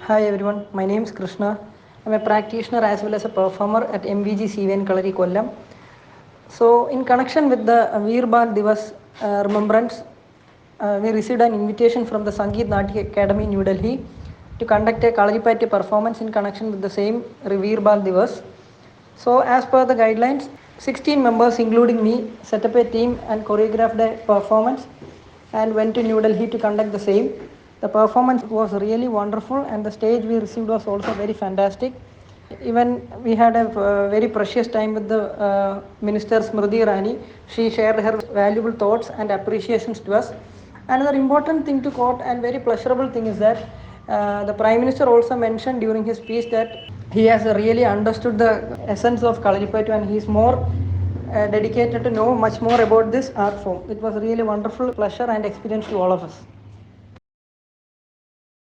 Hi everyone, my name is Krishna. I'm a practitioner as well as a performer at MVG CVN Kalari Kollam. So, in connection with the Veer Bal Divas remembrance, we received an invitation from the Sangeet Nati Academy, New Delhi, to conduct a Kalaripayattu performance in connection with the same Veer Bal Divas. So, as per the guidelines, 16 members, including me, set up a team and choreographed a performance and went to New Delhi to conduct the same. The performance was really wonderful, and the stage we received was also very fantastic. Even we had a very precious time with the Minister Smriti Irani. She shared her valuable thoughts and appreciations to us. Another important thing to quote and very pleasurable thing is that the Prime Minister also mentioned during his speech that he has really understood the essence of Kalaripayattu and he is more dedicated to know much more about this art form. It was really wonderful pleasure and experience to all of us.